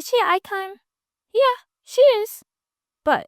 Is she an icon? Yeah, she is. But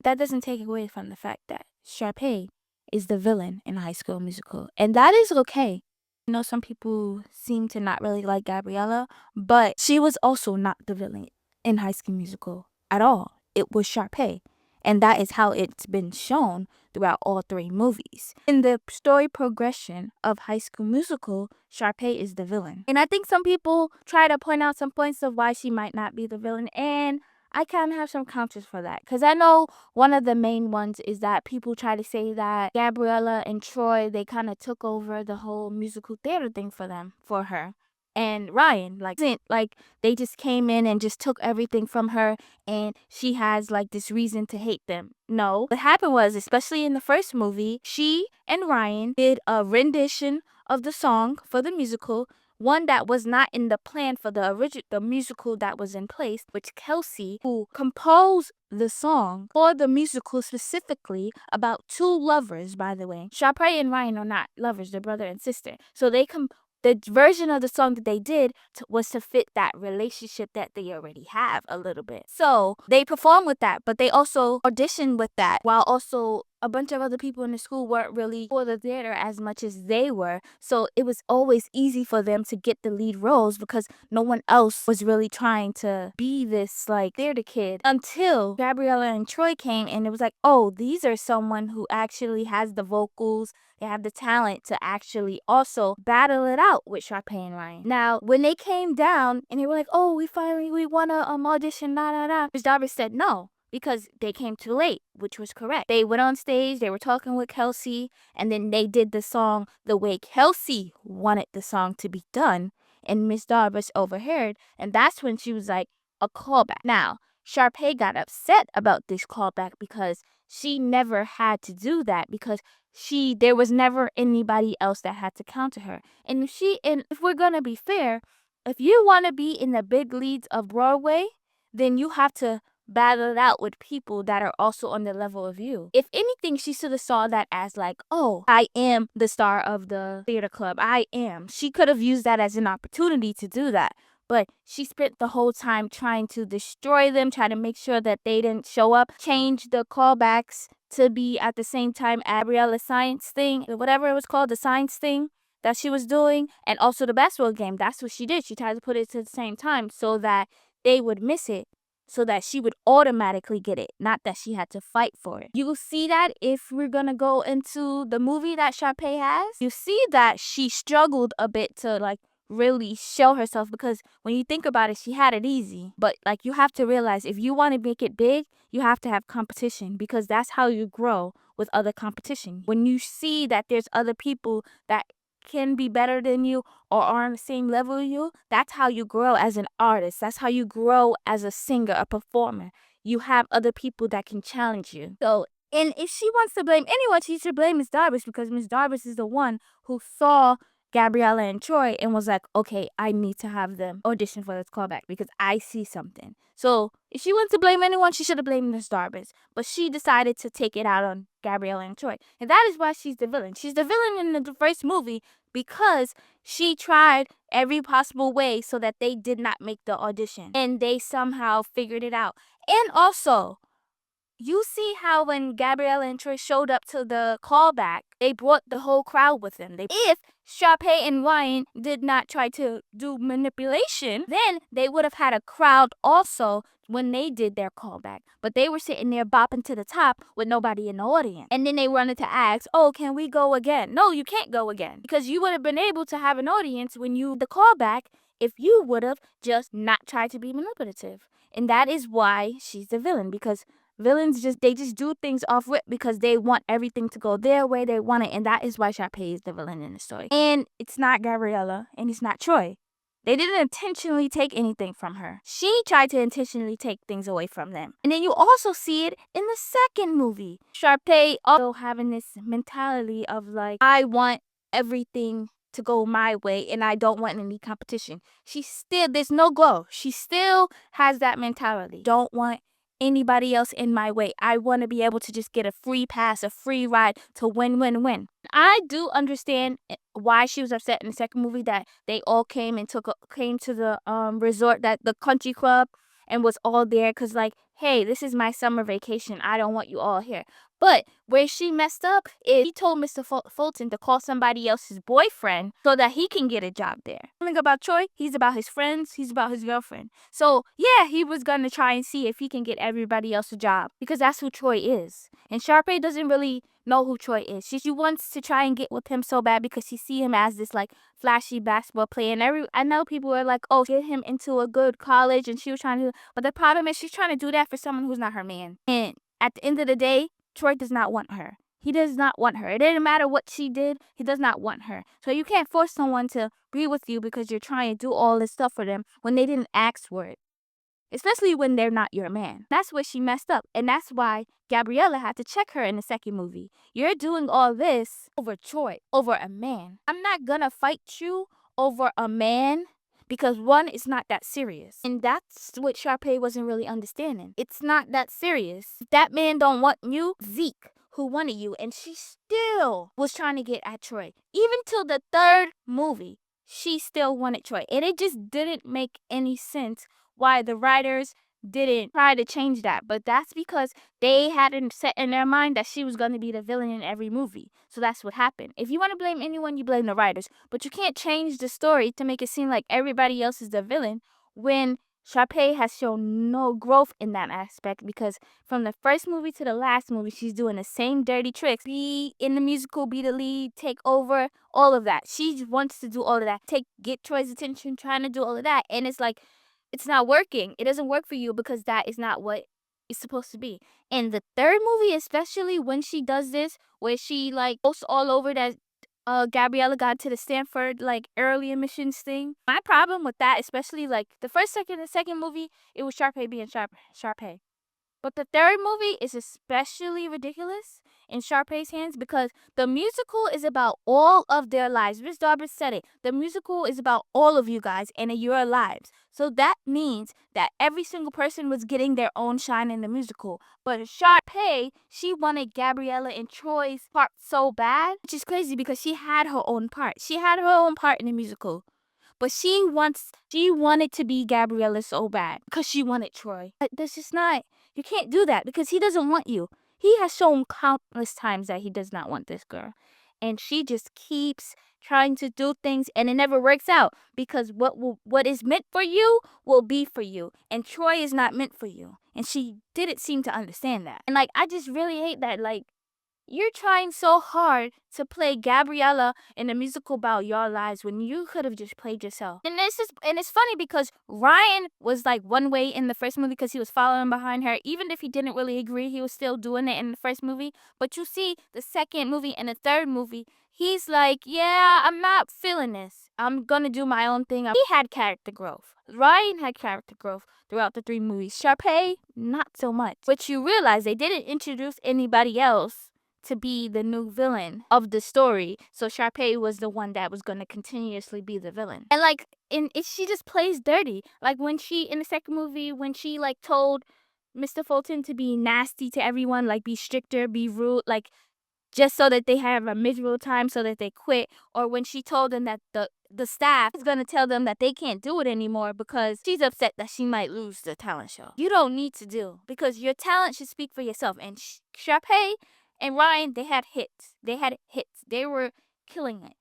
that doesn't take away from the fact that Sharpay is the villain in High School Musical. And that is okay. I know some people seem to not really like Gabriella, but she was also not the villain in High School Musical at all. It was Sharpay. And that is how it's been shown throughout all three movies. In the story progression of High School Musical, Sharpay is the villain. And I think some people try to point out some points of why she might not be the villain, and I kind of have some counters for that. Because I know one of the main ones is that people try to say that Gabriella and Troy, they kind of took over the whole musical theater thing for her. And Ryan, isn't like they just came in and just took everything from her and she has like this reason to hate them. No. What happened was, especially in the first movie, she and Ryan did a rendition of the song for the musical, one that was not in the plan for the musical that was in place, which Kelsey, who composed the song for the musical specifically about two lovers, by the way. Sharpay and Ryan are not lovers, they're brother and sister. So the version of the song that they did was to fit that relationship that they already have a little bit. So they performed with that, but they also auditioned with that, while also a bunch of other people in the school weren't really for the theater as much as they were. So it was always easy for them to get the lead roles because no one else was really trying to be this like theater kid, until Gabriella and Troy came and it was like, oh, these are someone who actually has the vocals, they have the talent to actually also battle it out with Sharpay and Ryan. Now, when they came down and they were like, oh, we want to audition, Ms. Darby said no, because they came too late, which was correct. They went on stage, they were talking with Kelsey, and then they did the song the way Kelsey wanted the song to be done, and Miss Darbus overheard, and that's when she was like, a callback. Now, Sharpay got upset about this callback because she never had to do that, because there was never anybody else that had to counter her. And if we're gonna be fair, if you want to be in the big leads of Broadway, then you have to battle it out with people that are also on the level of you. If anything, she should have saw that as like, oh, I am the star of the theater club. I am. She could have used that as an opportunity to do that. But she spent the whole time trying to destroy them, trying to make sure that they didn't show up, change the callbacks to be at the same time Gabriella's science thing, whatever it was called, the science thing that she was doing, and also the basketball game. That's what she did. She tried to put it to the same time so that they would miss it, so that she would automatically get it, not that she had to fight for it. You will see that if we're gonna go into the movie that Sharpay has. You see that she struggled a bit to like really show herself, because when you think about it, she had it easy. But like, you have to realize, if you want to make it big, you have to have competition, because that's how you grow with other competition. When you see that there's other people that can be better than you or are on the same level as you, that's how you grow as an artist. That's how you grow as a singer, a performer. You have other people that can challenge you. So, and if she wants to blame anyone, she should blame Miss Darbus, because Miss Darbus is the one who saw Gabriella and Troy and was like, okay, I need to have them audition for this callback because I see something. So if she wants to blame anyone, she should have blamed Miss Darbus. But she decided to take it out on Gabriella and Troy. And that is why she's the villain. She's the villain in the first movie because she tried every possible way so that they did not make the audition. And they somehow figured it out. And also, you see how when Gabriella and Troy showed up to the callback, they brought the whole crowd with them. If Sharpay and Ryan did not try to do manipulation, then they would have had a crowd also when they did their callback. But they were sitting there bopping to the top with nobody in the audience. And then they wanted to ask, oh, can we go again? No, you can't go again, because you would have been able to have an audience when you the callback if you would have just not tried to be manipulative. And that is why she's the villain, because villains just do things off rip because they want everything to go their way. They want it, and that is why Sharpay is the villain in the story. And it's not Gabriella, and it's not Troy. They didn't intentionally take anything from her. She tried to intentionally take things away from them. And then you also see it in the second movie. Sharpay also having this mentality of like, I want everything to go my way and I don't want any competition. There's no glow. She still has that mentality. Don't want anybody else in my way. I want to be able to just get a free pass, a free ride to win. I do understand why she was upset in the second movie that they all came to the resort, that the country club, and was all there because, like, hey, this is my summer vacation. I don't want you all here. But where she messed up is he told Mr. Fulton to call somebody else's boyfriend so that he can get a job there. Something about Troy, he's about his friends, he's about his girlfriend. So, yeah, he was going to try and see if he can get everybody else a job because that's who Troy is. And Sharpay doesn't really know who Troy is. She wants to try and get with him so bad because she see him as this, like, flashy basketball player. And I know people were like, oh, get him into a good college, and she was trying to do, but the problem is she's trying to do that for someone who's not her man. And at the end of the day, Troy does not want her. He does not want her. It didn't matter what she did. He does not want her. So you can't force someone to be with you because you're trying to do all this stuff for them when they didn't ask for it. Especially when they're not your man. That's where she messed up. And that's why Gabriella had to check her in the second movie. You're doing all this over Troy, over a man. I'm not gonna fight you over a man because one, it's not that serious. And that's what Sharpay wasn't really understanding. It's not that serious. If that man don't want you, Zeke, who wanted you, and she still was trying to get at Troy. Even till the third movie, she still wanted Troy. And it just didn't make any sense why the writers didn't try to change that. But that's because they hadn't set in their mind that she was going to be the villain in every movie. So that's what happened. If you want to blame anyone, you blame the writers. But you can't change the story to make it seem like everybody else is the villain when Sharpay has shown no growth in that aspect, because from the first movie to the last movie, she's doing the same dirty tricks. Be in the musical, be the lead, take over, all of that. She wants to do all of that. Get Troy's attention, trying to do all of that. And it's like, it's not working. It doesn't work for you because that is not what it's supposed to be. And the third movie, especially when she does this, where she like posts all over that Gabriella got to the Stanford like early admissions thing. My problem with that, especially like the first, second, and second movie, it was Sharpay being Sharpay. But the third movie is especially ridiculous in Sharpay's hands because the musical is about all of their lives. Miss Darby said it. The musical is about all of you guys and your lives. So that means that every single person was getting their own shine in the musical. But Sharpay, she wanted Gabriella and Troy's part so bad, which is crazy because she had her own part. She had her own part in the musical. But she wanted to be Gabriella so bad because she wanted Troy. But that's just not, you can't do that because he doesn't want you. He has shown countless times that he does not want this girl. And she just keeps trying to do things and it never works out because what is meant for you will be for you. And Troy is not meant for you. And she didn't seem to understand that. And like, I just really hate that. Like, you're trying so hard to play Gabriella in a musical about your lives when you could have just played yourself. And it's funny because Ryan was like one way in the first movie because he was following behind her. Even if he didn't really agree, he was still doing it in the first movie. But you see the second movie and the third movie, he's like, yeah, I'm not feeling this. I'm gonna do my own thing. He had character growth. Ryan had character growth throughout the three movies. Sharpay, not so much. But you realize they didn't introduce anybody else to be the new villain of the story. So Sharpay was the one that was going to continuously be the villain. And like, she just plays dirty. Like when she, in the second movie, when she like told Mr. Fulton to be nasty to everyone, like be stricter, be rude, like just so that they have a miserable time so that they quit. Or when she told them that the staff is going to tell them that they can't do it anymore because she's upset that she might lose the talent show. You don't need to do, because your talent should speak for yourself. And Sharpay and Ryan, they had hits. They were killing it.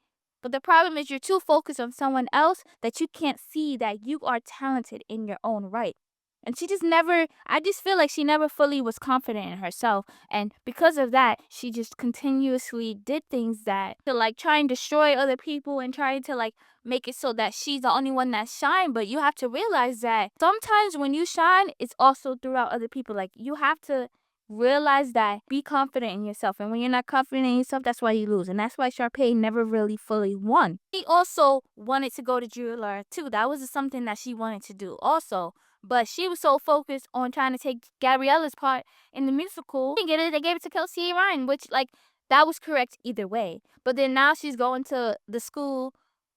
But the problem is you're too focused on someone else that you can't see that you are talented in your own right. And she just never, I just feel like she never fully was confident in herself. And because of that, she just continuously did things that to like try and destroy other people and trying to like make it so that she's the only one that shine. But you have to realize that sometimes when you shine, it's also throughout other people. Like you have to realize that, be confident in yourself. And when you're not confident in yourself, that's why you lose. And that's why Sharpay never really fully won. She also wanted to go to jeweler too. That was something that she wanted to do also. But she was so focused on trying to take Gabriella's part in the musical. They didn't get it. They gave it to Kelsey Ryan, which like that was correct either way. But then now she's going to the school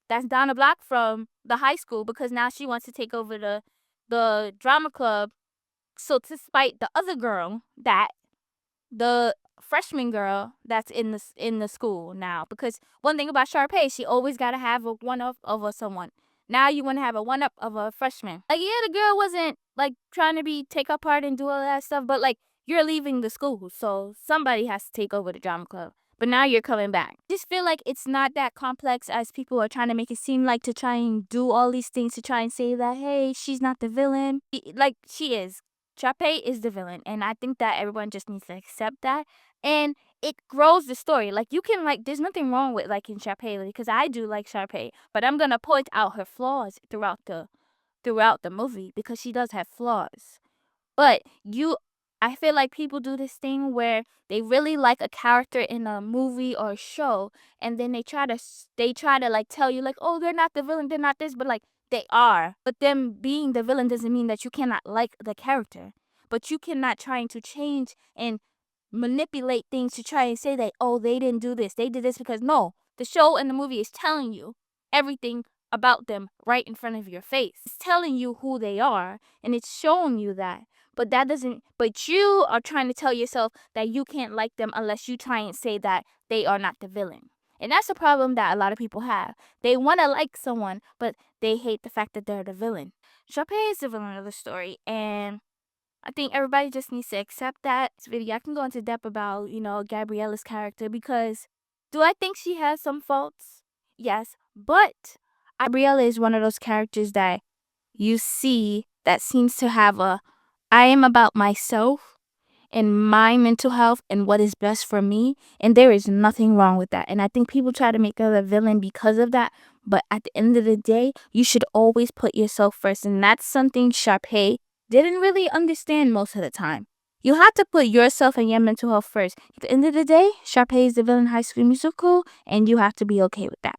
that's down the block from the high school because now she wants to take over the drama club. So to spite the other girl, that the freshman girl that's in the school now, because one thing about Sharpay, she always gotta have a one up of someone. Now you want to have a one up of a freshman. Like yeah, the girl wasn't like trying to take up part and do all that stuff, but like you're leaving the school, so somebody has to take over the drama club. But now you're coming back. Just feel like it's not that complex as people are trying to make it seem like, to try and do all these things to try and say that, hey, she's not the villain. Like, she is. Sharpay is the villain, and I think that everyone just needs to accept that. And it grows the story. Like, you can, like, there's nothing wrong with liking Sharpay, because I do like Sharpay, but I'm gonna point out her flaws throughout the movie, because she does have flaws. But I feel like people do this thing where they really like a character in a movie or a show, and then they try to like tell you like, oh, they're not the villain, they're not this, but like they are. But them being the villain doesn't mean that you cannot like the character. But you cannot trying to change and manipulate things to try and say that, oh, they didn't do this, they did this, because no, the show and the movie is telling you everything about them right in front of your face. It's telling you who they are, and it's showing you that. But you are trying to tell yourself that you can't like them unless you try and say that they are not the villain. And that's a problem that a lot of people have. They want to like someone, but they hate the fact that they're the villain. Sharpay is the villain of the story, and I think everybody just needs to accept that. This video, I can go into depth about, Gabriella's character, because do I think she has some faults? Yes, but Gabriella is one of those characters that you see that seems to have I am about myself and my mental health and what is best for me, and there is nothing wrong with that. And I think people try to make her a villain because of that, but at the end of the day, you should always put yourself first, and that's something Sharpay didn't really understand most of the time. You have to put yourself and your mental health first. At the end of the day, Sharpay is the villain in High School Musical, and you have to be okay with that.